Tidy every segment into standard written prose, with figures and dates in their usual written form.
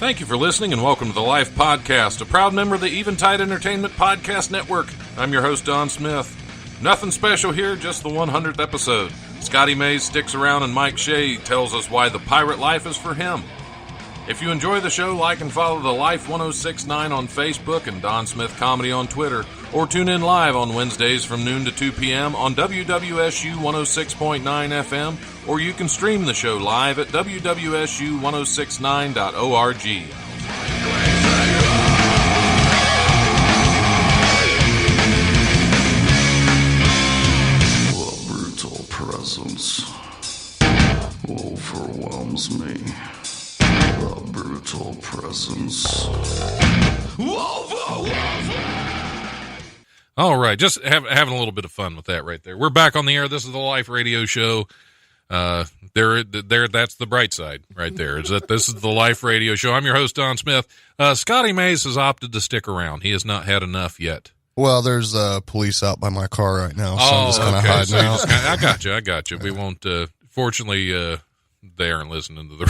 Thank you for listening and welcome to the Life Podcast, a proud member of the Eventide Entertainment Podcast Network. I'm your host, Don Smith. Nothing special here, just the 100th episode. Scotty Mays sticks around and Mike Shea tells us why the pirate life is for him. If you enjoy the show, like and follow the Life 1069 on Facebook and Don Smith Comedy on Twitter, or tune in live on Wednesdays from noon to 2 p.m. on WWSU 106.9 FM, or you can stream the show live at WWSU1069.org. The brutal presence overwhelms me. The brutal presence overwhelms me. All right, just having a little bit of fun with that right there. We're back on the air. This is the Life Radio Show. That's the bright side right there. Is that this is the Life Radio Show. I'm your host, Don Smith. Scotty Mays has opted to stick around. He has not had enough yet. Well, there's police out by my car right now, so I'm just kind of hiding out. I got you. We won't, fortunately, they aren't listening to the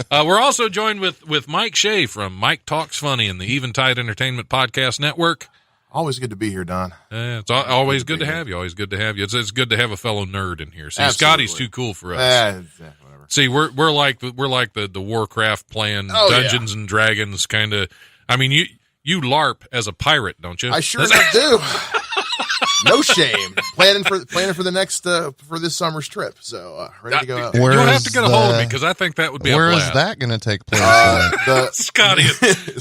radio. We're also joined with Mike Shea from Mike Talks Funny and the Eventide Entertainment Podcast Network. Always good to be here, Don. It's always good to have you. Always good to have you. It's good to have a fellow nerd in here. See, Absolutely. Scotty's too cool for us. Whatever. See, we're like the Warcraft playing Dungeons and Dragons kind of. I mean, you LARP as a pirate, don't you? I sure do. No shame. Planning for the next for this summer's trip. So ready to go out. You don't have to get a hold of me because I think that would be. Where a is blast. that going to take place?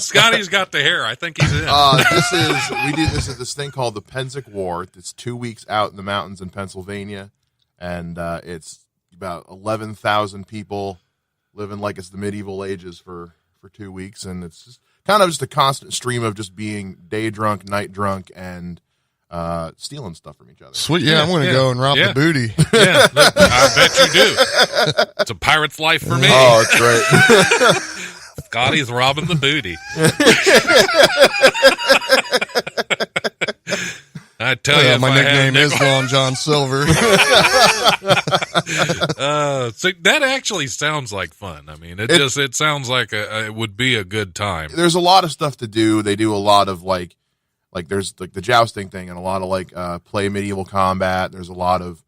Scotty's got the hair. I think he's in. This is this thing called the Penzic War. It's 2 weeks out in the mountains in Pennsylvania, and it's about 11,000 people living like it's the medieval ages for 2 weeks, and it's just kind of just a constant stream of just being day drunk, night drunk, and stealing stuff from each other. Sweet, yeah, I'm going to go and rob the booty. Yeah, I bet you do. It's a pirate's life for me. Oh, that's right. Scotty's robbing the booty. I tell you, my nickname is Long John Silver. So that actually sounds like fun. I mean, it sounds like it would be a good time. There's a lot of stuff to do. They do a lot of like there's like the jousting thing and a lot of play medieval combat. There's a lot of,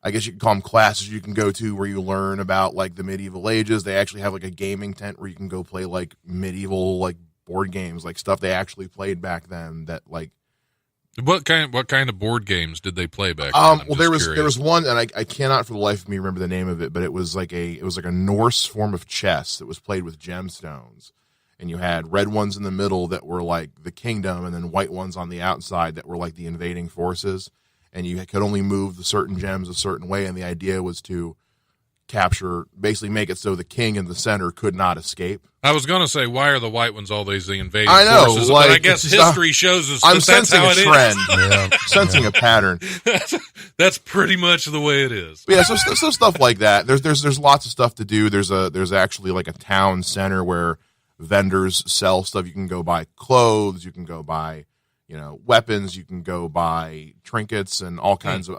I guess you could call them classes you can go to where you learn about like the medieval ages. They actually have like a gaming tent where you can go play like medieval like board games, like stuff they actually played back then that like. What kind of board games did they play back then? Well, there was one, and I cannot for the life of me remember the name of it, but it was like a Norse form of chess that was played with gemstones, and you had red ones in the middle that were like the kingdom, and then white ones on the outside that were like the invading forces, and you could only move the certain gems a certain way, and the idea was to capture, basically make it so the king in the center could not escape. I was going to say, why are the white ones always the invading forces? I know, forces? But I guess history shows us I'm that's sensing how a it trend. is. Yeah, sensing a pattern. That's pretty much the way it is. Yeah, so stuff like that. There's lots of stuff to do. There's actually like a town center where vendors sell stuff. You can go buy clothes. You can go buy, weapons. You can go buy trinkets and all kinds of,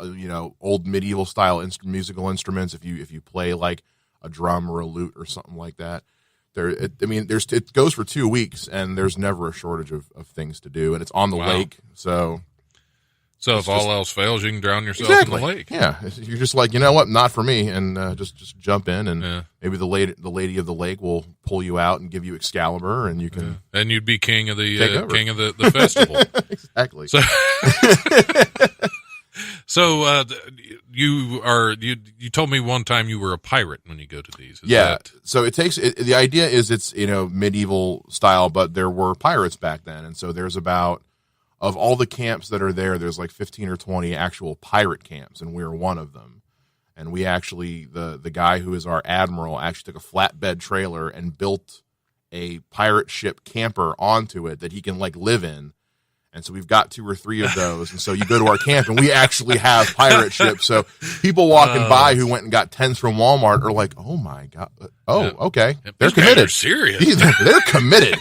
old medieval style musical instruments. If you play like a drum or a lute or something like that. It goes for 2 weeks, and there's never a shortage of things to do, and it's on the lake, so if all else fails, you can drown yourself in the lake. Yeah, you're just like, you know what, not for me, and just jump in, and maybe the lady of the lake will pull you out and give you Excalibur, and you can and you'd be king of the festival. Exactly. So you told me one time you were a pirate when you go to these. So the idea is it's, medieval style, but there were pirates back then. And so there's of all the camps that are there's like 15 or 20 actual pirate camps, and we're one of them. And we actually, the guy who is our admiral actually took a flatbed trailer and built a pirate ship camper onto it that he can like live in. And so we've got 2 or 3 of those. And so you go to our camp and we actually have pirate ships. So people walking by who went and got tents from Walmart are like, oh my God. Okay. They're committed. Serious. They're committed.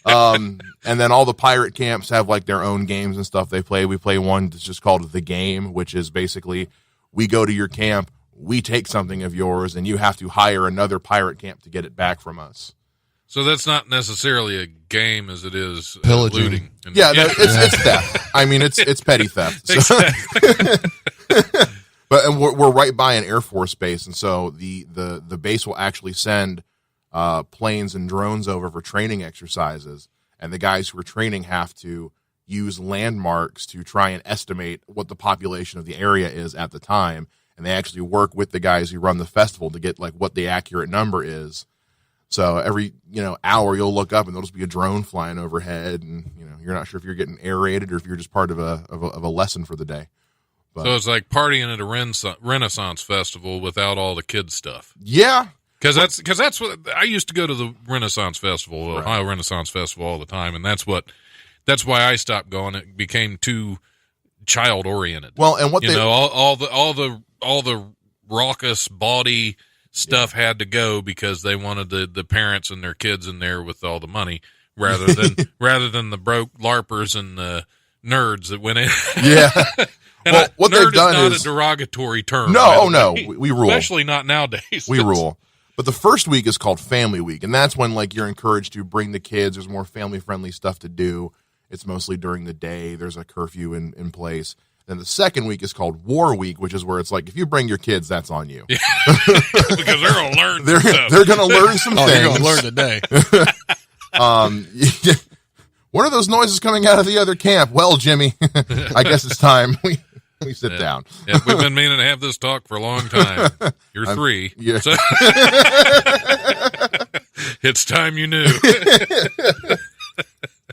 And then all the pirate camps have like their own games and stuff they play. We play one that's just called The Game, which is basically we go to your camp, we take something of yours and you have to hire another pirate camp to get it back from us. So that's not necessarily a game as it is Pillaging. looting. It's theft. I mean, it's petty theft. So. Exactly. But we're right by an Air Force base, and so the base will actually send planes and drones over for training exercises, and the guys who are training have to use landmarks to try and estimate what the population of the area is at the time, and they actually work with the guys who run the festival to get like what the accurate number is. So every hour you'll look up and there'll just be a drone flying overhead, and you're not sure if you're getting aerated or if you're just part of a lesson for the day. But, so it's like partying at a Renaissance festival without all the kids stuff. Yeah, because that's what I used to go to the Renaissance Festival, Ohio Renaissance Festival, all the time, and that's why I stopped going. It became too child oriented. Well, and what all the raucous, bawdy stuff had to go because they wanted the parents and their kids in there with all the money rather than the broke LARPers and the nerds that went in. Yeah. And well, what they've done is not is a derogatory term. No, we rule. Especially not nowadays. We rule. But the first week is called Family Week, and that's when you're encouraged to bring the kids. There's more family-friendly stuff to do. It's mostly during the day. There's a curfew in place. Then the second week is called War Week, which is where it's like, if you bring your kids, that's on you. Yeah. Because they're going to learn some stuff. They're going to learn some things. They're going to learn today. today. What are those noises coming out of the other camp? Well, Jimmy, I guess it's time we sit down. Yeah, we've been meaning to have this talk for a long time. You're 3. Yeah. So it's time you knew.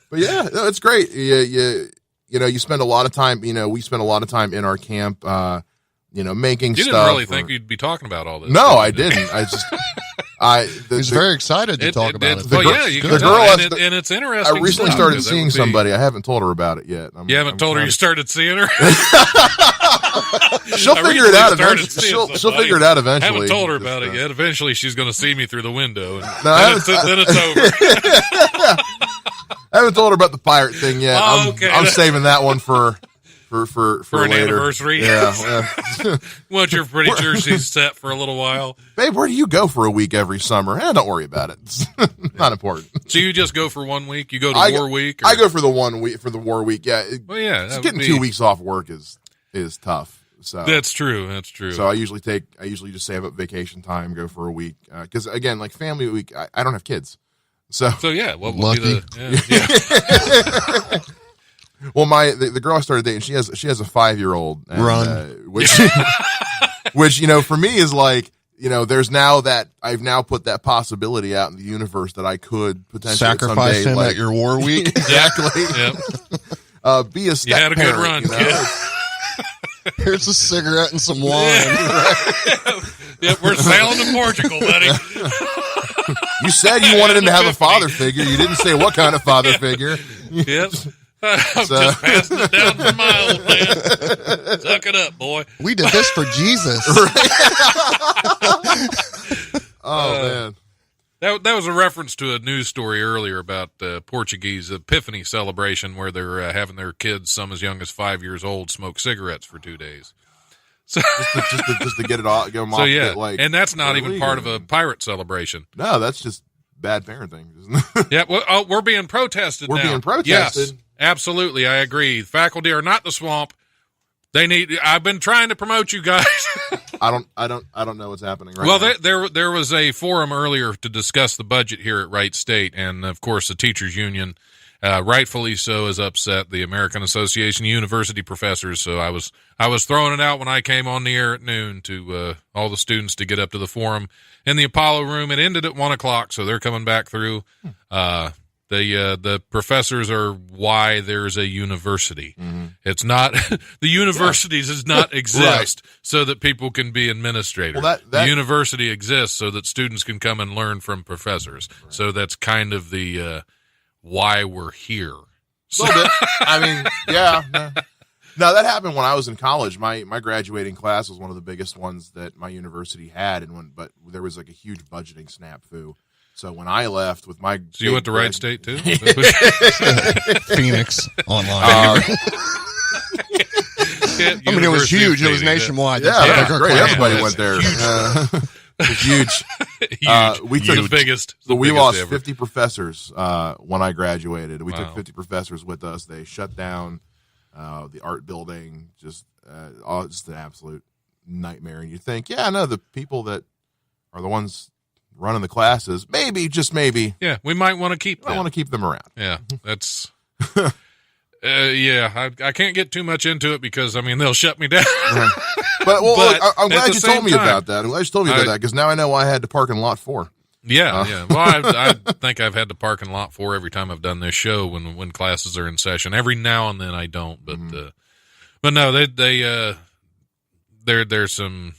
But yeah, no, it's great. You spend a lot of time. We spend a lot of time in our camp. Making stuff. You didn't really think you'd be talking about all this. No, I didn't. He's very excited to talk about it. You can tell. And it's interesting. I recently started seeing somebody. I haven't told her about it yet. You haven't told her you started seeing her? She'll figure it out eventually. She'll figure it out eventually. I haven't told her about it yet. Eventually, she's going to see me through the window. Then it's over. I haven't told her about the pirate thing yet. Okay. I'm saving that one for an later. Anniversary. Yeah. Once you're pretty sure she's set for a little while. Babe, where do you go for a week every summer? Don't worry about it. It's not important. So you just go for 1 week? You go to War Week? I go for the 1 week for the War Week. Yeah. Just getting 2 weeks off work is tough. So that's true. So I usually just save up vacation time, go for a week. Because again, like Family Week, I don't have kids. So yeah, what would lucky. Be yeah. Well, the girl I started dating, she has a 5-year-old. Run. Which for me is like, there's now that I've now put that possibility out in the universe that I could potentially sacrifice someday, him at your War Week. Exactly. Yep. Be a step You had a good parent, run, kid. Here's a cigarette and some wine. Yep, we're sailing to Portugal, buddy. You said you wanted him to have a father figure. You didn't say what kind of father figure. Yep. I'm just passing it down for miles, man. Suck it up, boy. We did this for Jesus. Man. That was a reference to a news story earlier about Portuguese Epiphany celebration where they're having their kids, some as young as 5 years old, smoke cigarettes for 2 days. So just to get it all, get them off. So yeah, and that's not even part of a pirate celebration. No, that's just bad parenting, isn't it? Yeah, well, we're being protested. We're now. being protested. Yes, absolutely, I agree. Faculty are not the swamp. I've been trying to promote you guys. I don't know what's happening right now. Well, there was a forum earlier to discuss the budget here at Wright State, and of course the teachers union, rightfully so, is upset. The American Association of University Professors. So I was throwing it out when I came on the air at noon to all the students to get up to the forum in the Apollo room. It ended at 1:00, so they're coming back through. The professors are why there's a university. Mm-hmm. It's not the universities does not exist so that people can be administrators. Well, the university exists so that students can come and learn from professors. Right. So that's kind of the why we're here. So, a little bit. I mean, yeah. No, that happened when I was in college. My graduating class was one of the biggest ones that my university had, but there was like a huge budgeting snafu. So when I left with my... So you went to Wright State, too? Phoenix online. pit. I mean, it was University of huge. It was Katy. nationwide. Yeah, That's that bigger was great. class. Everybody Yeah, went there. It was huge. Huge. We took the biggest. So we biggest lost ever. 50 professors when I graduated. We Wow. took 50 professors with us. They shut down the art building. Just an absolute nightmare. And you think, yeah, no, the people that are the ones running the classes, maybe, just maybe, Yeah, we might want to keep I them. want to keep them around. Yeah, that's. Yeah, I can't get too much into it because I mean they'll shut me down. But well, But look, I'm at glad the you told same me time, about that. I'm glad you told me about that because now I know why I had to park in lot 4. Yeah. Well, I think I've had to park in lot 4 every time I've done this show when classes are in session. Every now and then I don't, but no, there's some.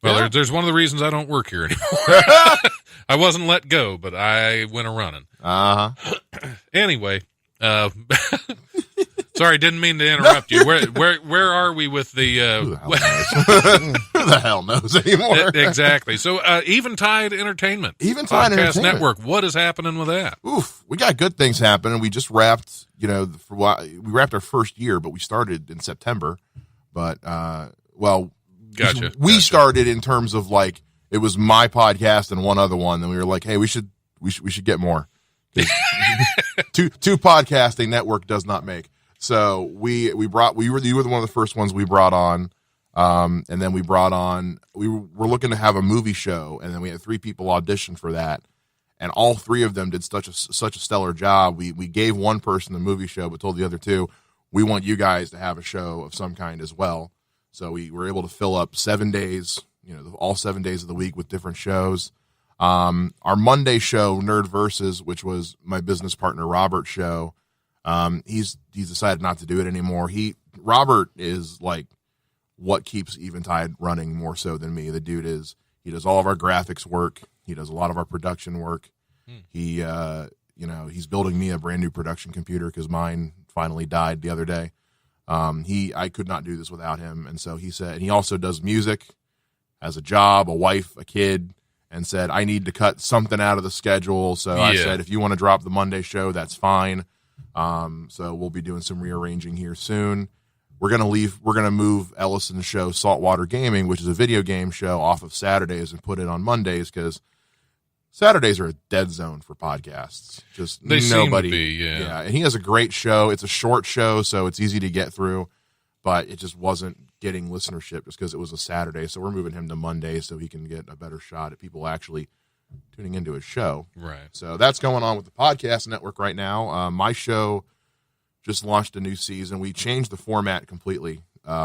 Well, Yeah. there's one of the reasons I don't work here anymore. I wasn't let go, but I went a running. Anyway, sorry, didn't mean to interrupt you. Where are we with the? Who the hell knows anymore? Exactly. So, Eventide Entertainment, Eventide Podcast Entertainment. Network. What is happening with that? Oof, we got good things happening. We just wrapped, we wrapped our first year, but we started in September. But Gotcha. We started in terms of like it was my podcast and one other one. Then we were like, hey, we should get more. two podcasting network does not make. So you were one of the first ones we brought on. And then we were looking to have a movie show, and then we had 3 people audition for that, and all 3 of them did such a stellar job. We gave one person the movie show, but told the other 2, we want you guys to have a show of some kind as well. So we were able to fill up 7 days, all 7 days of the week with different shows. Our Monday show, Nerd Versus, which was my business partner Robert's show, he's decided not to do it anymore. Robert is like what keeps Eventide running more so than me. The dude he does all of our graphics work. He does a lot of our production work. He's building me a brand new production computer because mine finally died the other day. I could not do this without him. And so he said, and he also does music, has a job, a wife, a kid, and said, I need to cut something out of the schedule. So I said, if you want to drop the Monday show, that's fine. So we'll be doing some rearranging here soon. We're going to move Ellison's show, Saltwater Gaming, which is a video game show, off of Saturdays and put it on Mondays because Saturdays are a dead zone for podcasts. Just They nobody. seem to be, yeah. And he has a great show. It's a short show, so it's easy to get through, but it just wasn't getting listenership just because it was a Saturday. So we're moving him to Monday so he can get a better shot at people actually tuning into his show. Right. So that's going on with the podcast network right now. My show just launched a new season. We changed the format completely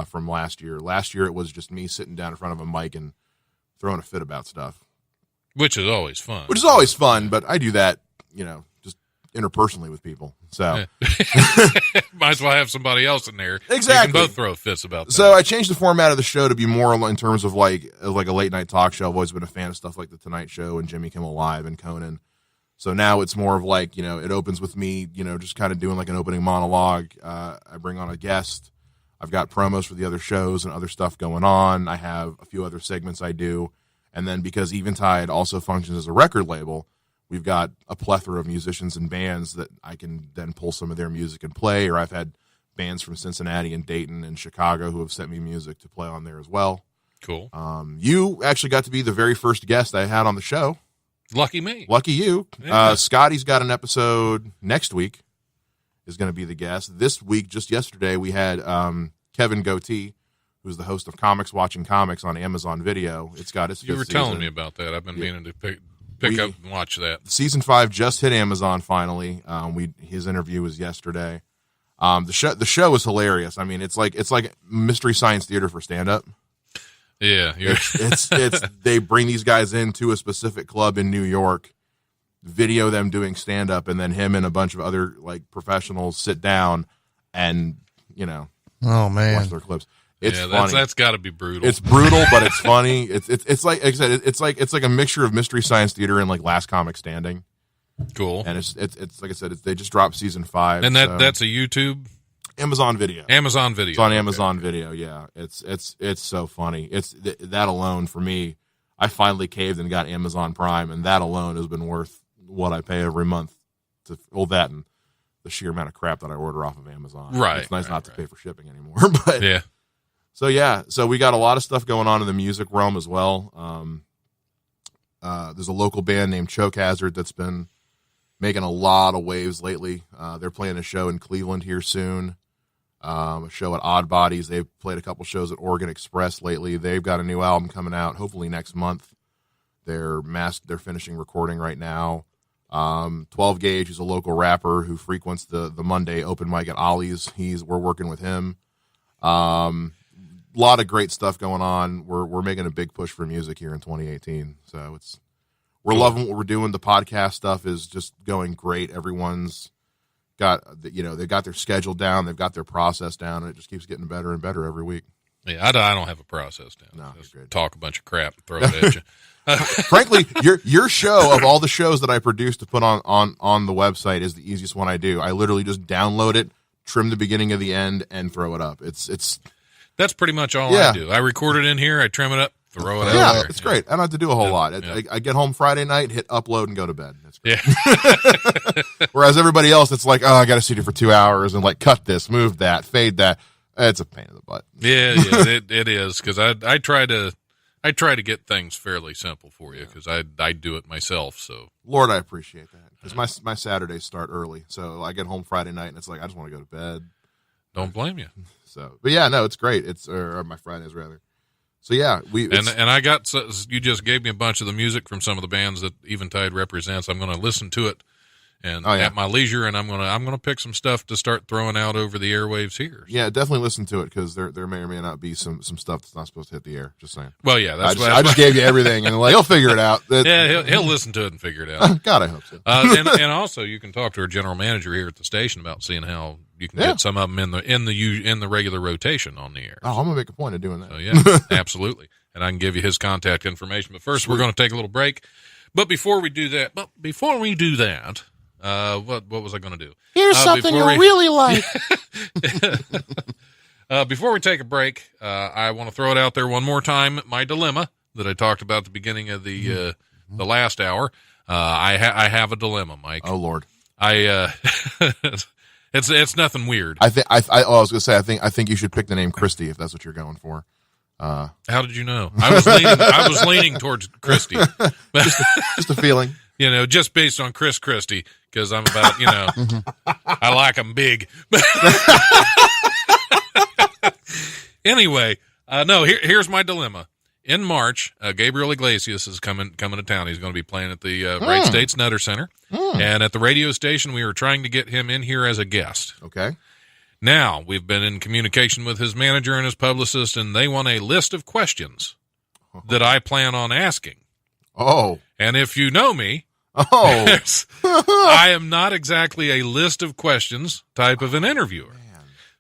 from last year. Last year it was just me sitting down in front of a mic and throwing a fit about stuff. Which is always fun. Which is always fun, but I do that, just interpersonally with people. So might as well have somebody else in there. Exactly. You can both throw fits about that. So I changed the format of the show to be more in terms of like a late night talk show. I've always been a fan of stuff like The Tonight Show and Jimmy Kimmel Live and Conan. So now it's more of like, it opens with me, just kind of doing like an opening monologue. I bring on a guest. I've got promos for the other shows and other stuff going on. I have a few other segments I do. And then because Eventide also functions as a record label, we've got a plethora of musicians and bands that I can then pull some of their music and play. Or I've had bands from Cincinnati and Dayton and Chicago who have sent me music to play on there as well. Cool. You actually got to be the very first guest I had on the show. Lucky me. Lucky you. Yeah. Scotty's got an episode next week, is going to be the guest. This week, just yesterday, we had Kevin Goatee, who's the host of Comics Watching Comics on Amazon Video. It's got its 5th You were telling season. me about that. I've been meaning to pick up and watch that. Season 5 just hit Amazon finally. His interview was yesterday. The show is hilarious. I mean, it's like Mystery Science Theater for stand-up. Yeah. It's they bring these guys into a specific club in New York, video them doing stand-up, and then him and a bunch of other like professionals sit down and Oh man, watch their clips. It's yeah, funny. that's got to be brutal. It's brutal, but it's funny. It's like I said, it's like a mixture of Mystery Science Theater and like Last Comic Standing. cool. And it's like I said, they just dropped season 5. And so. that's a YouTube, Amazon Video. Amazon Video. It's on Okay. Amazon Video. Yeah, it's so funny. It's that alone for me. I finally caved and got Amazon Prime, and that alone has been worth what I pay every month to that and the sheer amount of crap that I order off of Amazon. Right, It's nice right, not to right. pay for shipping anymore, but Yeah. So yeah, so we got a lot of stuff going on in the music realm as well. There's a local band named Choke Hazard that's been making a lot of waves lately. They're playing a show in Cleveland here soon. A show at Odd Bodies. They've played a couple shows at Oregon Express lately. They've got a new album coming out hopefully next month. They're finishing recording right now. 12 Gauge is a local rapper who frequents the Monday open mic at Ollie's. We're working with him. A lot of great stuff going on. We're making a big push for music here in 2018. So we're loving what we're doing. The podcast stuff is just going great. Everyone's got, they've got their schedule down. They've got their process down, and it just keeps getting better and better every week. Yeah, I don't have a process down. No, just talk a bunch of crap and throw it at you. Frankly, your show, of all the shows that I produce to put on the website, is the easiest one I do. I literally just download it, trim the beginning of the end, and throw it up. That's pretty much all I do. I record it in here, I trim it up, throw it out. Yeah, there. it's great. I don't have to do a whole lot. I get home Friday night, hit upload, and go to bed. That's great. Yeah. Whereas everybody else, it's like, oh, I got to sit here for 2 hours and like cut this, move that, fade that. It's a pain in the butt. Yeah, it is, because I try to get things fairly simple for you, because I do it myself. So Lord, I appreciate that, because my Saturdays start early, so I get home Friday night and it's like I just want to go to bed. Don't blame you. So, but yeah, no, it's great. Or my Fridays rather. So yeah, and I got, you just gave me a bunch of the music from some of the bands that Eventide represents. I'm going to listen to it and at my leisure, and I'm gonna pick some stuff to start throwing out over the airwaves here. Yeah, definitely listen to it, because there may or may not be some stuff that's not supposed to hit the air. Just saying. Well, yeah, I just gave you everything, and like he'll figure it out. Yeah, he'll listen to it and figure it out. God, I hope so. And also, you can talk to our general manager here at the station about seeing how you can get some of them in the regular rotation on the air. Oh, I'm gonna make a point of doing that. So yeah, absolutely. And I can give you his contact information. But first, we're going to take a little break. But before we do that, what was I going to do? Here's something you really like. Before we take a break, I want to throw it out there one more time. My dilemma that I talked about at the beginning of the last hour. I have a dilemma, Mike. Oh Lord. It's nothing weird. I was going to say, I think you should pick the name Christy if that's what you're going for. How did you know? I was leaning towards Christy. just a feeling. Just based on Chris Christie, because I'm about, I like them big. Anyway, no, here's my dilemma. In March, Gabriel Iglesias is coming to town. He's going to be playing at the Wright States Nutter Center. And at the radio station, we were trying to get him in here as a guest. Okay. Now, we've been in communication with his manager and his publicist, and they want a list of questions that I plan on asking. Oh. And if you know me, I am not exactly a list of questions type of an interviewer.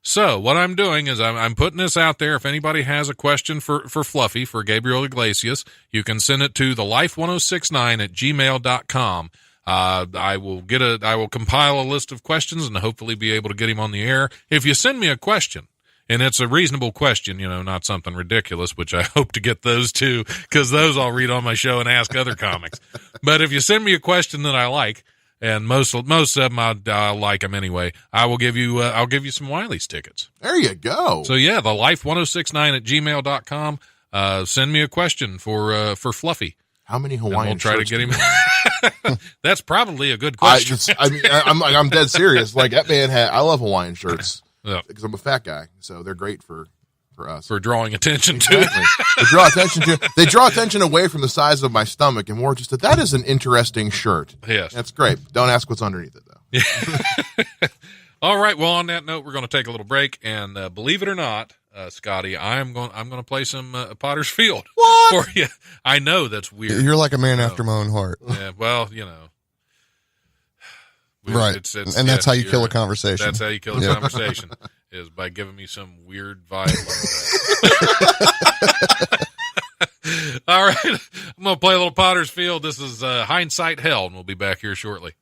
So what I'm doing is I'm putting this out there. If anybody has a question for Fluffy, for Gabriel Iglesias, you can send it to thelife1069@gmail.com. I will compile a list of questions and hopefully be able to get him on the air. If you send me a question, and it's a reasonable question, not something ridiculous, which I hope to get those too, because those I'll read on my show and ask other comics. But if you send me a question that I like, and most of them I like them anyway, I'll give you some Wiley's tickets. There you go. So yeah, thelife1069@gmail.com. Send me a question for Fluffy. How many Hawaiian shirts? We'll try to get him. That's probably a good question. I'm dead serious. Like that man I love Hawaiian shirts because Yeah. I'm a fat guy, so they're great for us. For drawing attention to it. They draw attention away from the size of my stomach and more just that is an interesting shirt. Yes. That's great. Don't ask what's underneath it though. All right. Well, on that note, we're going to take a little break, and believe it or not, Scotty, I'm going to play some Potter's Field for you. I know that's weird. You're like a man after my own heart. Yeah. Well, right. And that's how you kill a conversation. That's how you kill a conversation, is by giving me some weird vibe like that. All right. I'm going to play a little Potter's Field. This is Hindsight Hell, and we'll be back here shortly.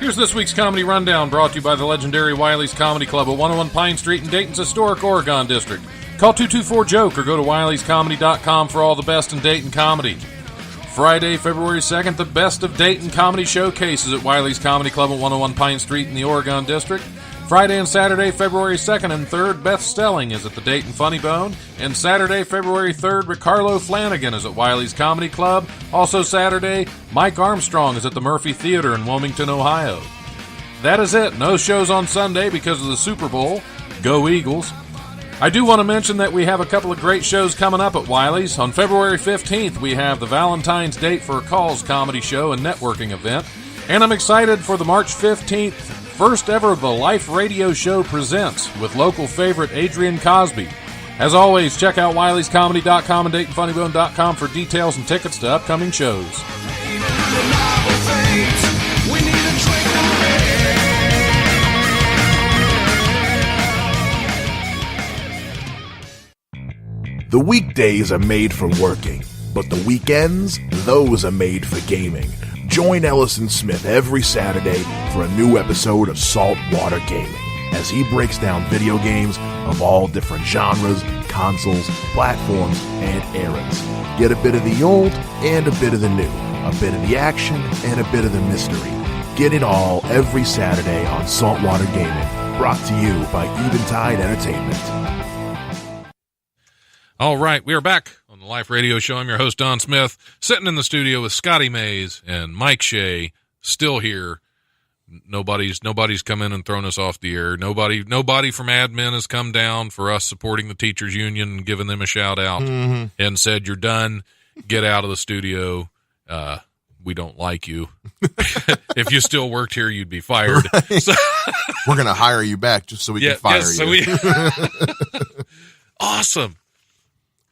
Here's this week's Comedy Rundown, brought to you by the legendary Wiley's Comedy Club at 101 Pine Street in Dayton's historic Oregon District. Call 224-JOKE or go to wileyscomedy.com for all the best in Dayton comedy. Friday, February 2nd, the Best of Dayton Comedy Showcases at Wiley's Comedy Club at 101 Pine Street in the Oregon District. Friday and Saturday, February 2nd and 3rd, Beth Stelling is at the Dayton Funny Bone. And Saturday, February 3rd, Ricardo Flanagan is at Wiley's Comedy Club. Also Saturday, Mike Armstrong is at the Murphy Theater in Wilmington, Ohio. That is it. No shows on Sunday because of the Super Bowl. Go Eagles. I do want to mention that we have a couple of great shows coming up at Wiley's. On February 15th, we have the Valentine's Date for a Calls comedy show and networking event. And I'm excited for the March 15th, first ever The Life Radio Show Presents with local favorite Adrian Cosby. As always, check out wileyscomedy.com and DaytonFunnyBone.com for details and tickets to upcoming shows. The weekdays are made for working, but the weekends, those are made for gaming. Join Ellison Smith every Saturday for a new episode of Saltwater Gaming as he breaks down video games of all different genres, consoles, platforms, and eras. Get a bit of the old and a bit of the new, a bit of the action and a bit of the mystery. Get it all every Saturday on Saltwater Gaming, brought to you by Eventide Entertainment. All right, we are back on the Life Radio Show. I'm your host, Don Smith, sitting in the studio with Scotty Mays and Mike Shea, still here. Nobody's come in and thrown us off the air. Nobody from admin has come down for us supporting the teachers union and giving them a shout out and said, "You're done. Get out of the studio. We don't like you. If you still worked here, you'd be fired." Right. So, we're going to hire you back just so we can fire you. Awesome.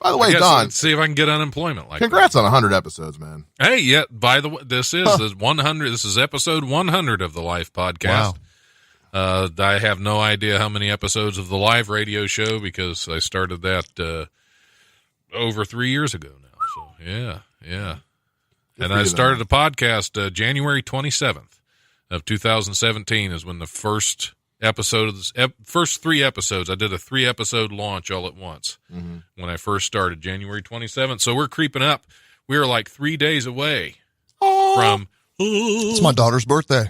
By the way, Don, let's see if I can get unemployment. Congrats on 100 episodes, man. Hey, yeah. By the way, this is 100. This is episode 100 of the Life Podcast. Wow. I have no idea how many episodes of the Live Radio Show because I started that over 3 years ago now. So yeah. And I started a podcast January 27th of 2017 is when the first first 3 episodes. I did a 3-episode launch all at once when I first started, January 27th. So we're creeping up. We are like 3 days away from. It's my daughter's birthday.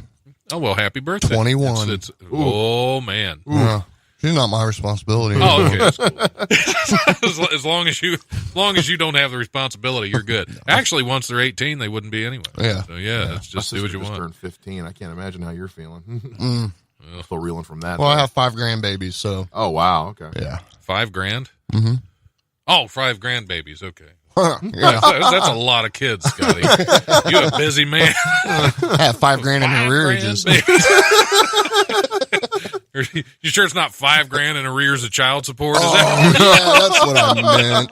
Oh, well, happy birthday. 21. Oh, man. Yeah. She's not my responsibility. Oh, okay. That's cool. as long as you don't have the responsibility, you're good. Actually, once they're 18, they wouldn't be anyway. Yeah. So, let's just do what you want. Turned 15. I can't imagine how you're feeling. Still reeling from that. Well, I have 5 grandbabies, so. Oh, wow. Okay. Yeah. $5,000? Mm-hmm. Oh, 5 grandbabies. Okay. Yeah. That's a lot of kids, Scotty. You're a busy man. I have $5,000 in arrears. You sure it's not $5,000 in arrears of child support? Is that's what I meant.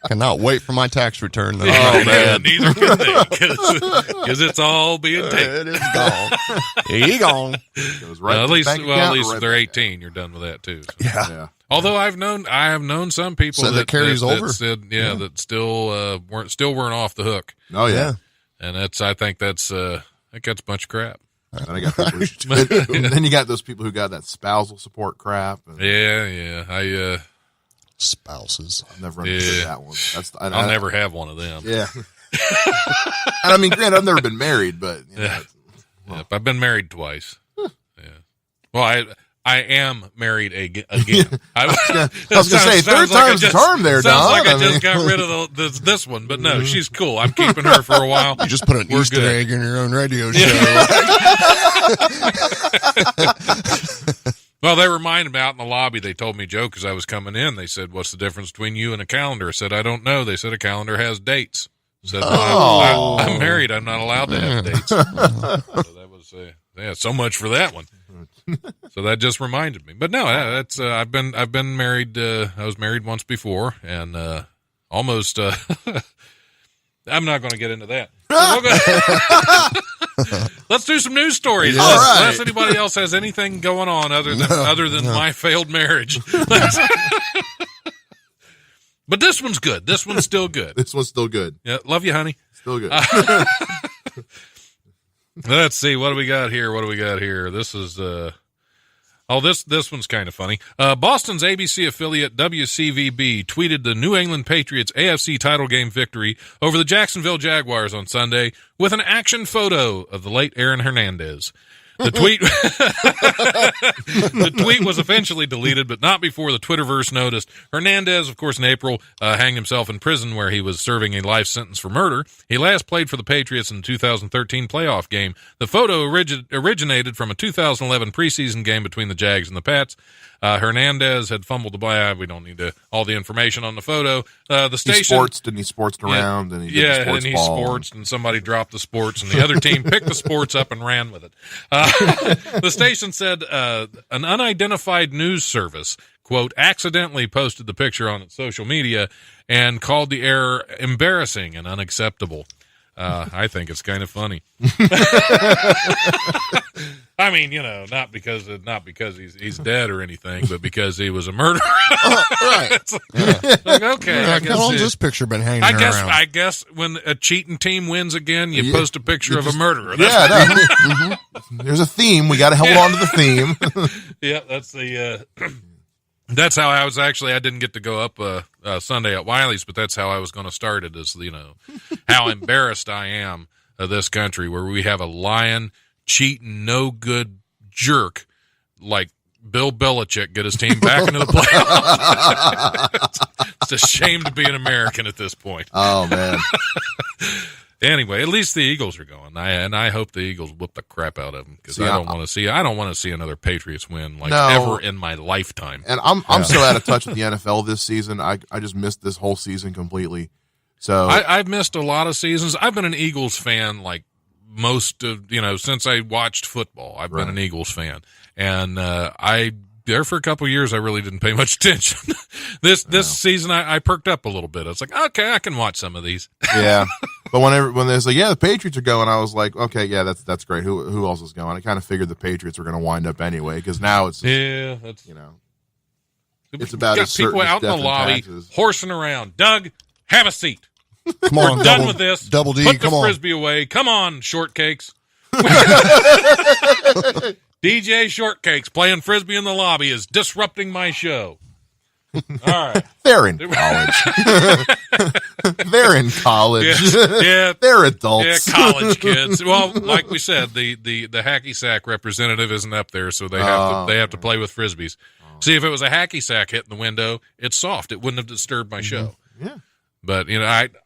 Cannot wait for my tax return. Though. Oh, man. Neither can they, because it's all being taken. It is gone. He gone. Goes right at least right if they're 18, you're done with that too. So. Yeah. Although I have known some people that carries over. That said, that still weren't off the hook. Oh yeah. And that's I think that's a bunch of crap. And I got people and then you got those people who got that spousal support crap. And Yeah. Spouses. I've never understood that one. I'll never have one of them. Yeah. And I mean, granted, I've never been married, but I've been married twice. Yeah. Well, I am married again. I was going to say, third time's the charm there, Don. Sounds like I just got rid of this one, but no, she's cool. I'm keeping her for a while. You just put an Easter egg in your own radio show. Well, they reminded me out in the lobby. They told me, Joe, because I was coming in. They said, "What's the difference between you and a calendar?" I said, "I don't know." They said, "A calendar has dates." I said, I'm married. I'm not allowed to have dates. So that was so much for that one. So that just reminded me. But no, that's I've been married. I was married once before, and almost. I'm not going to get into that. Let's do some news stories. Unless anybody else has anything going on other than my failed marriage. But this one's good. This one's still good. This one's still good. Yeah, love you, honey. Still good. Let's see. What do we got here? This is, this one's kind of funny. Boston's ABC affiliate WCVB tweeted the New England Patriots AFC title game victory over the Jacksonville Jaguars on Sunday with an action photo of the late Aaron Hernandez. The tweet was eventually deleted, but not before the Twitterverse noticed. Hernandez, of course, in April, hanged himself in prison where he was serving a life sentence for murder. He last played for the Patriots in the 2013 playoff game. The photo originated from a 2011 preseason game between the Jags and the Pats. Hernandez had fumbled the ball. We don't need all the information on the photo. The station He sportsed around, and he did the sports and somebody dropped the sports, and the other team picked the sports up and ran with it. The station said an unidentified news service, quote, accidentally posted the picture on its social media and called the error embarrassing and unacceptable. I think it's kind of funny. I mean, not because he's dead or anything, but because he was a murderer. Right. Like, okay. I guess how long's this picture been hanging around? I guess when a cheating team wins again, you post a picture of a murderer. There's a theme. We got to hold on to the theme. Yeah, that's the. That's how I was I didn't get to go up Sunday at Wiley's, but that's how I was going to start it. Is how embarrassed I am of this country where we have a lying, cheating, no good jerk like Bill Belichick get his team back into the playoffs. It's a shame to be an American at this point. Oh man. Anyway, at least the Eagles are going, and I hope the Eagles whoop the crap out of them because I don't want to see another Patriots win ever in my lifetime. And I'm so out of touch with the NFL this season. I just missed this whole season completely. So I've missed a lot of seasons. I've been an Eagles fan most of since I watched football. I've been an Eagles fan, and there for a couple of years, I really didn't pay much attention. This season, I perked up a little bit. I was like, okay, I can watch some of these. Yeah, but when there's the Patriots are going, I was like, okay, yeah, that's great. Who else is going? I kind of figured the Patriots were going to wind up anyway because now it's it's about got people out in the lobby horsing around. Doug, have a seat. Come on, we're done with this. Double D, put the come on. Frisbee away. Come on, shortcakes. DJ Shortcakes playing Frisbee in the lobby is disrupting my show. All right. They're in college. They're in college. Yeah. They're adults. Yeah, college kids. Well, like we said, the hacky sack representative isn't up there, so they have to play with Frisbees. See, if it was a hacky sack hitting the window, it's soft. It wouldn't have disturbed my show. Yeah. But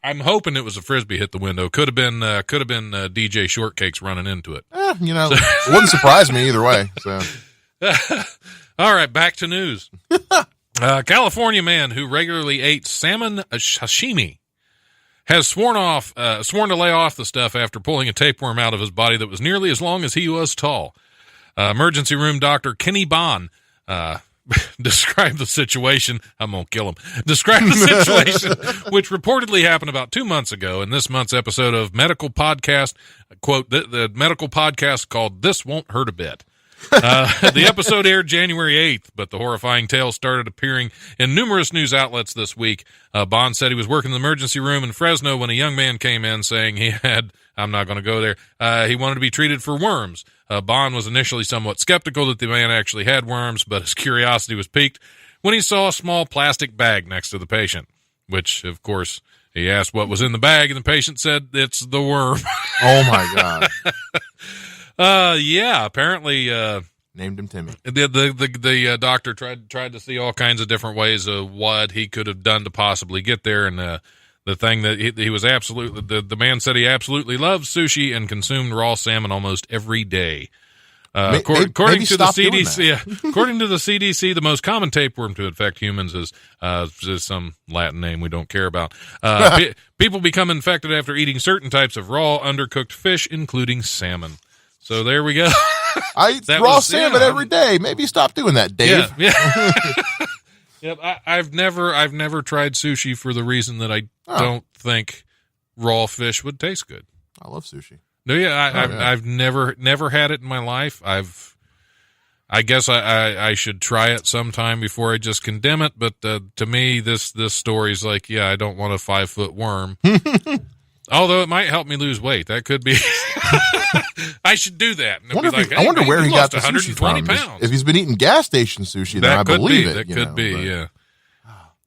I'm hoping it was a Frisbee hit the window. Could have been DJ Shortcakes running into it. It wouldn't surprise me either way. So, all right, back to news. California man who regularly ate salmon sashimi has sworn to lay off the stuff after pulling a tapeworm out of his body that was nearly as long as he was tall. Emergency room doctor Kenny Bond described the situation. I'm going to kill him. Described the situation, which reportedly happened about 2 months ago in this month's episode of medical podcast, quote, the medical podcast called This Won't Hurt a Bit. The episode aired January 8th, but the horrifying tale started appearing in numerous news outlets this week. Bond said he was working in the emergency room in Fresno when a young man came in saying I'm not going to go there, he wanted to be treated for worms. Bond was initially somewhat skeptical that the man actually had worms, but his curiosity was piqued when he saw a small plastic bag next to the patient, which, of course, he asked what was in the bag, and the patient said, it's the worm. Oh, my God. Yeah, apparently, named him Timmy. The doctor tried to see all kinds of different ways of what he could have done to possibly get there, and the thing that he was absolutely the man said he absolutely loves sushi and consumed raw salmon almost every day. According to the CDC, according to the CDC, the most common tapeworm to infect humans is some Latin name we don't care about. People become infected after eating certain types of raw, undercooked fish, including salmon. So there we go. I eat raw salmon every day. Maybe stop doing that, Dave. Yeah. Yep. I've never tried sushi for the reason that I don't think raw fish would taste good. I love sushi. No, yeah, I've never had it in my life. I guess I should try it sometime before I just condemn it. But to me, this story's like, I don't want a 5-foot worm. Although it might help me lose weight. That could be. I should do that. And I wonder where he got the sushi 120 from. pounds. If he's been eating gas station sushi, then I believe it. That could be, yeah.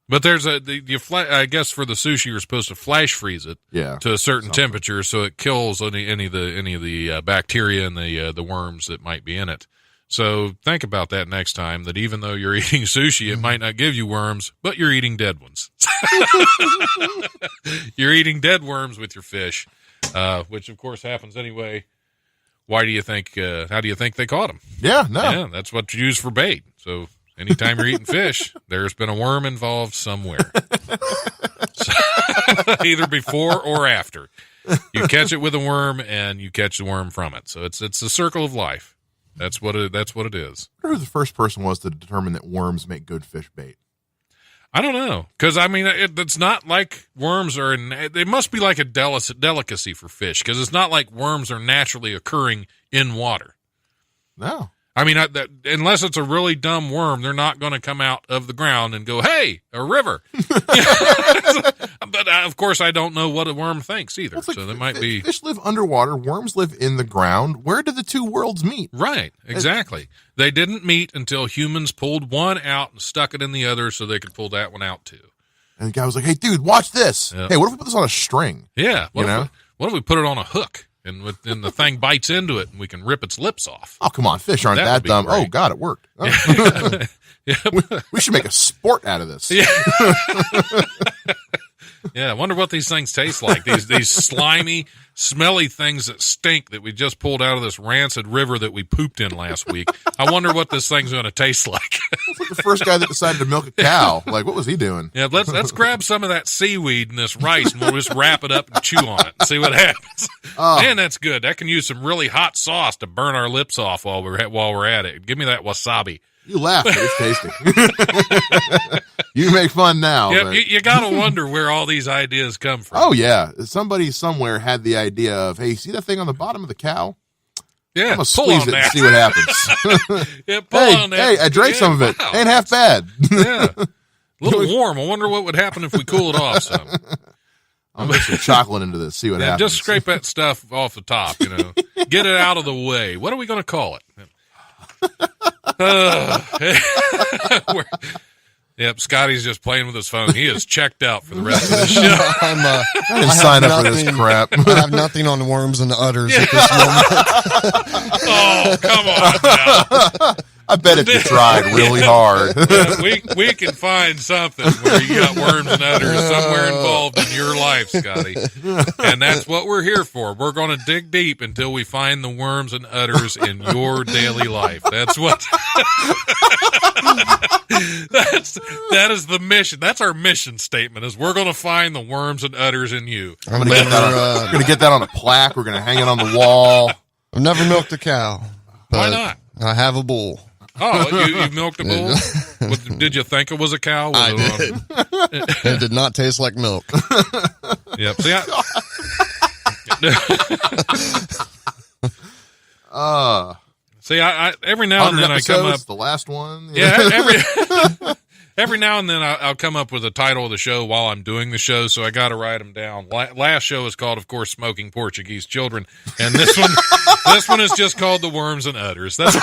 But there's I guess for the sushi, you're supposed to flash freeze it to a certain temperature so it kills any of the bacteria and the worms that might be in it. So think about that next time, that even though you're eating sushi, it might not give you worms, but you're eating dead ones. You're eating dead worms with your fish, which of course happens anyway. Why do you think, how do you think they caught them? Yeah, that's what you use for bait. So anytime you're eating fish, there's been a worm involved somewhere. Either before or after. You catch it with a worm and you catch the worm from it. So it's the circle of life. That's what it is. I wonder who the first person was to determine that worms make good fish bait. I don't know, because I mean, it's not like worms are. They must be like a delicacy for fish, because it's not like worms are naturally occurring in water. No, I mean, unless it's a really dumb worm, they're not going to come out of the ground and go, "Hey, a river." But of course, I don't know what a worm thinks either. Well, so that might be. Fish live underwater. Worms live in the ground. Where do the two worlds meet? Right, exactly. They didn't meet until humans pulled one out and stuck it in the other, so they could pull that one out too. And the guy was like, "Hey, dude, watch this. Yep. Hey, what if we put this on a string? Yeah, what if we put it on a hook?" And the thing bites into it, and we can rip its lips off. Oh, come on. Fish aren't that dumb. Great. Oh, God, it worked. Oh. We should make a sport out of this. Yeah. Yeah, I wonder what these things taste like. These slimy, smelly things that stink that we just pulled out of this rancid river that we pooped in last week. I wonder what this thing's going to taste like. It's like the first guy that decided to milk a cow. Like, what was he doing? Yeah, let's grab some of that seaweed and this rice, and we'll just wrap it up and chew on it and see what happens. Man, that's good. That can use some really hot sauce to burn our lips off while we're at it. Give me that wasabi. You laugh, but it's tasty. You make fun now. Yeah, but... you got to wonder where all these ideas come from. Oh, yeah. Somebody somewhere had the idea of, hey, see that thing on the bottom of the cow? Yeah, I'm going to squeeze it and see what happens. Yeah, pull on that. Hey, I drank some of it. Wow. Ain't half bad. Yeah. A little warm. I wonder what would happen if we cool it off some. I'll mix some chocolate into this, see what happens. Just scrape that stuff off the top, Get it out of the way. What are we going to call it? Yep, Scotty's just playing with his phone. He is checked out for the rest of the show. I didn't sign up for this crap. I have nothing on the worms and the udders at this moment. Oh, come on now. I bet if you tried really hard. Yeah, we can find something where you got worms and udders somewhere involved in your life, Scotty. And that's what we're here for. We're going to dig deep until we find the worms and udders in your daily life. That's what. That is the mission. That's our mission statement. Is we're going to find the worms and udders in you. I'm going to get that on a plaque. We're going to hang it on the wall. I've never milked a cow. Why not? I have a bull. Oh, you milked a bull? Did you think it was a cow? I did. It did not taste like milk. Yep. See, I every now and then I come up. The last one. Yeah, every now and then I'll come up with a title of the show while I'm doing the show, so I got to write them down. Last show is called, of course, "Smoking Portuguese Children," and this one is just called "The Worms and Udders." That's.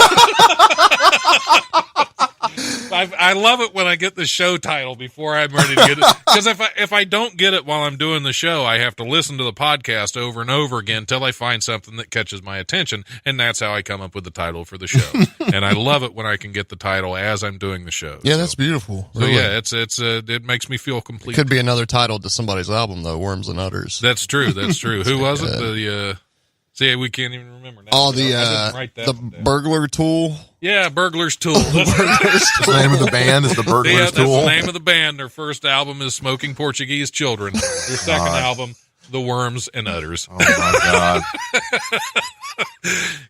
I love it when I get the show title before I'm ready to get it, because if I don't get it while I'm doing the show, I have to listen to the podcast over and over again until I find something that catches my attention, and that's how I come up with the title for the show. And I love it when I can get the title as I'm doing the show. Yeah, that's beautiful. So yeah, it makes me feel complete. Could be another title to somebody's album though, "Worms and Udders." That's true. Who was it? See, we can't even remember now. Oh, the Burglar Tool. Yeah, Burglar's Tool. The name of the band is the Burglar's Tool. That's the name of the band. Their first album is "Smoking Portuguese Children." Their second album, "The Worms and Udders." Oh my God!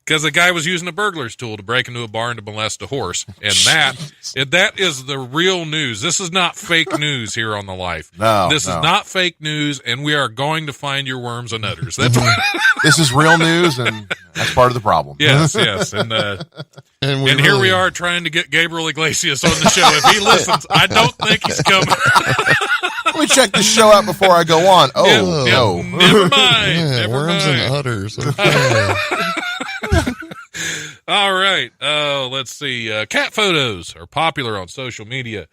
Because the guy was using a burglar's tool to break into a barn to molest a horse, and that is the real news. This is not fake news here on The Life. This is not fake news, and we are going to find your worms and udders. That's this is real news, and that's part of the problem. Yes, and here we are trying to get Gabriel Iglesias on the show. If he listens, I don't think he's coming. Let me check this show out before I go on. Oh, Yeah, no. never mind. Yeah, never worms mind. and udders. Okay. All right. Let's see. Cat photos are popular on social media,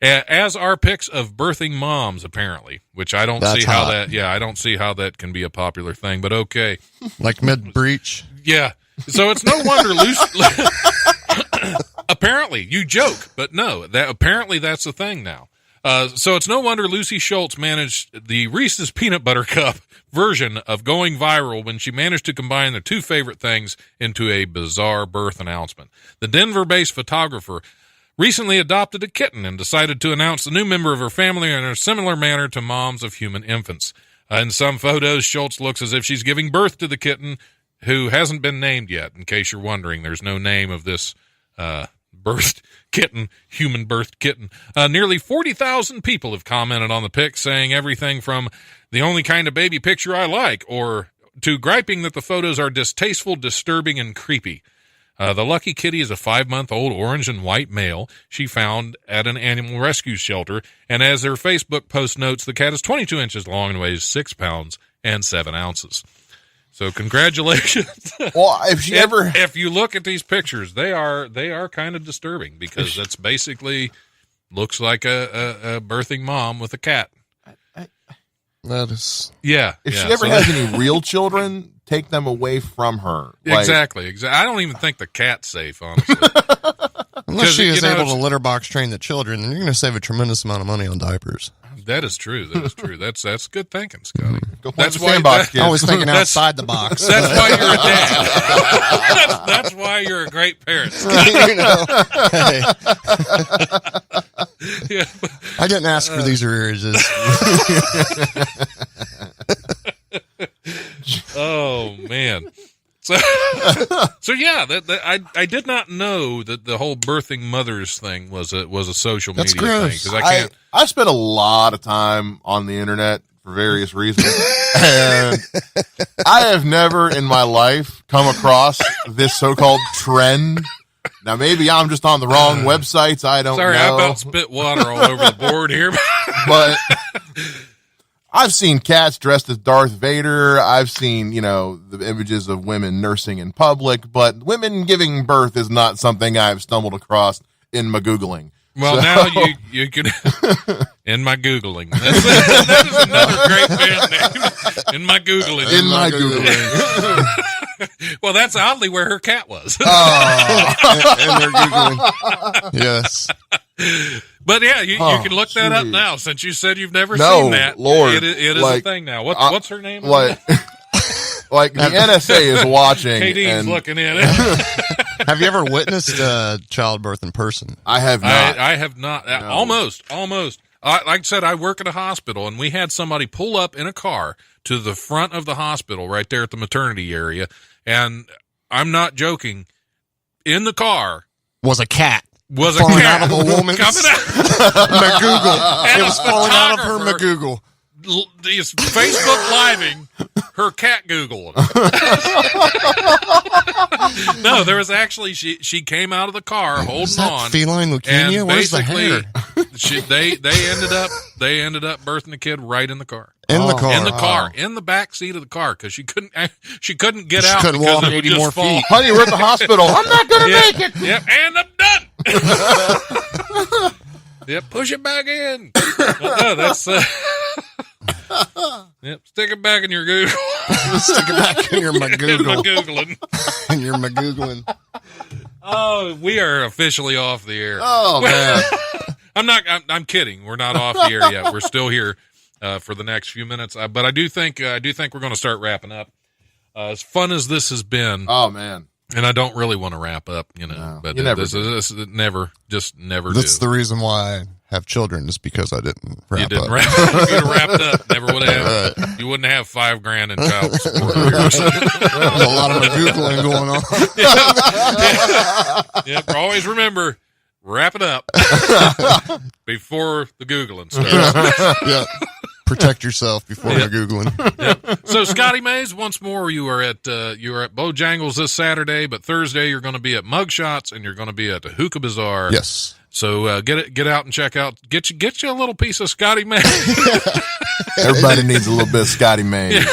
as are pics of birthing moms, apparently, which I don't That's see how hot. that. Yeah, I don't see how that can be a popular thing. But okay. Like mid-breach. Yeah. So it's no wonder Lucy. Apparently, you joke, but no. Apparently that's the thing now. So it's no wonder Lucy Schultz managed the Reese's Peanut Butter Cup version of going viral when she managed to combine their two favorite things into a bizarre birth announcement. The Denver-based photographer recently adopted a kitten and decided to announce the new member of her family in a similar manner to moms of human infants. In some photos, Schultz looks as if she's giving birth to the kitten, who hasn't been named yet. In case you're wondering, there's no name of this birthed kitten, human birthed kitten. Nearly 40,000 people have commented on the pic, saying everything from the only kind of baby picture I like, or to griping that the photos are distasteful, disturbing, and creepy. The lucky kitty is a 5-month-old orange and white male she found at an animal rescue shelter, and as her Facebook post notes, the cat is 22 inches long and weighs 6 pounds and 7 ounces. So congratulations. Well, If you look at these pictures, they are kind of disturbing, because that's basically looks like a birthing mom with a cat. That is. Yeah. If yeah, she ever so has any real children, take them away from her. Like, exactly. I don't even think the cat's safe, honestly. Unless she is able it's- to litter box train the children, then you're going to save a tremendous amount of money on diapers. That is true. That's good thinking, Scotty. Go play That's the why sandbox, kid. I was thinking That's- outside the box. That's why you're a dad. That's why you're a great parent. You know, hey, Yeah. I didn't ask for these arrearages. Oh man. So yeah, I did not know that the whole birthing mothers thing was a social That's media gross. thing, because I can't. I spent a lot of time on the internet for various reasons, and I have never in my life come across this so-called trend. Now, maybe I'm just on the wrong websites. I don't Sorry, know. I about spit water all over the board here. But I've seen cats dressed as Darth Vader. I've seen, the images of women nursing in public, but women giving birth is not something I've stumbled across in my Googling. Well, So- now you can in my Googling. That is another great band name. In my Googling. In my Googling. Well, that's oddly where her cat was. And they're Googling. Yes. But yeah, you can look that up geez. now, since you said you've never No, seen that. Lord. It is Like, a thing now. What's her name? Like the NSA is watching. KD's and looking in. Have you ever witnessed childbirth in person? I have not. I have not. Almost. Like I said, I work at a hospital, and we had somebody pull up in a car to the front of the hospital right there at the maternity area. And I'm not joking. In the car Was a cat. was a Falling cat out of a woman's coming out. Magoogle. And It a was falling out of her photographer Magoogle. Is Facebook living her cat Googling. No, there was actually she came out of the car Is holding that on. feline leukemia? And Where's the basically, hair? they ended up birthing the kid right in the car. In the car. In the car, in the back seat of the car, because she couldn't get She out. couldn't because walk it would 80 just more fall. feet. Honey, we're at the hospital. I'm not going to Yep, make it. Yep, and I'm done. Yep, push it back in. No, that's yep, stick it back in your Google. Stick it back in your In my Magoogle. Googling. In your Magoogling. Oh, we are officially off the air. Oh, man. I'm kidding. We're not off the air yet. We're still here for the next few minutes. But I do think we're going to start wrapping up. As fun as this has been, Oh, man. and I don't really want to wrap up, No, but you never this never That's do. the reason why I have children, is because I didn't wrap You didn't up. wrap. If you'd have wrapped up, never would have. You wouldn't have $5,000 in child support. There's a lot of Magoogling going on. Yep. Always remember, wrap it up before the Googling starts. Yeah. Protect yourself before you're Googling. So, Scotty Mays, once more, you are at Bojangles this Saturday, but Thursday you're going to be at Mugshots and you're going to be at the Hookah Bazaar. Yes. So get out and check out. Get you a little piece of Scotty Mays. Everybody needs a little bit of Scotty Mays.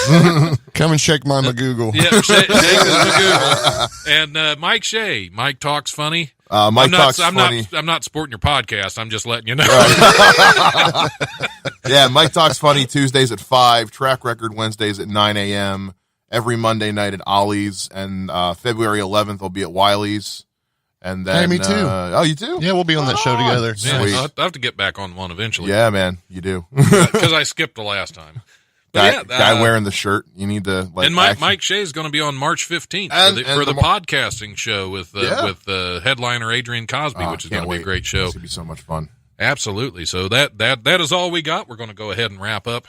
Come and shake my Magoogle. Yeah, shake Magoogle. And Mike Shea. Mike Talks Funny. Mike Talks Funny. I'm not supporting your podcast. I'm just letting you know. Right. Yeah, Mike Talks Funny Tuesdays at 5. Track Record Wednesdays at 9 a.m. Every Monday night at Ollie's. And February 11th, I'll be at Wiley's. And then, hey, me too. Oh, you too? Yeah, we'll be on that show together. Yeah, Sweet. I'll have to get back on one eventually. Yeah, man, you do. Because I skipped the last time. But guy wearing the shirt. You need to and Mike Shea is going to be on March 15th for the podcasting show with headliner Adrian Cosby, which is going to be a great show. It's going to be so much fun. Absolutely. So that is all we got. We're going to go ahead and wrap up.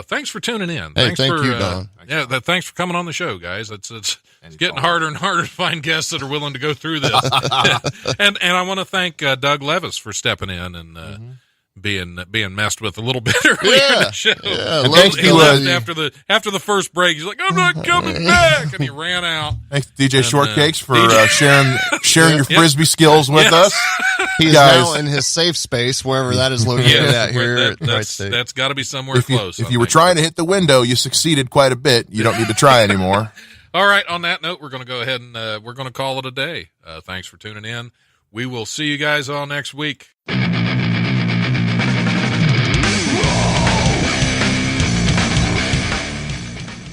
Thanks for tuning in. Hey, thank you, Don. Thanks for coming on the show, guys. It's getting harder and harder to find guests that are willing to go through this. and I want to thank Doug Levis for stepping in and being messed with a little bit earlier in the show. Yeah, he left after the first break. He's like, "I'm not coming back," and he ran out. Thanks, DJ Shortcakes, for sharing your frisbee skills with us. He's now in his safe space, wherever that is located at here. That's got to be somewhere close. If you were trying to hit the window, you succeeded quite a bit. You don't need to try anymore. All right. On that note, we're going to go ahead and we're going to call it a day. Thanks for tuning in. We will see you guys all next week.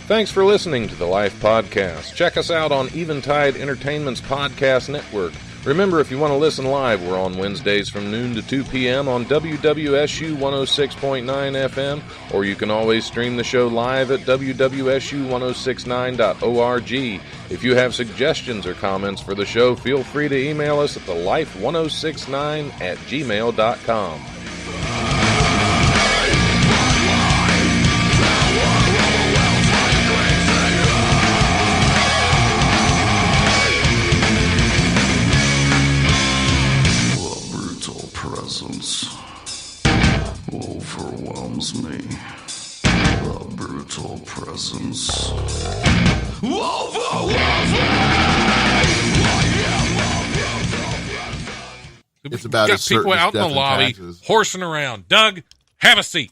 Thanks for listening to the Life Podcast. Check us out on Eventide Entertainment's podcast network. Remember, if you want to listen live, we're on Wednesdays from noon to 2 p.m. on WWSU 106.9 FM, or you can always stream the show live at wwsu1069.org. If you have suggestions or comments for the show, feel free to email us at thelife1069@gmail.com. Presence overwhelms me. The brutal presence overwhelms me. It's about got people out in the lobby horsing around. Doug, have a seat.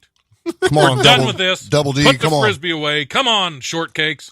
Come on, we're done with this. Double D, Put come the on. frisbee away. Come on, Shortcakes.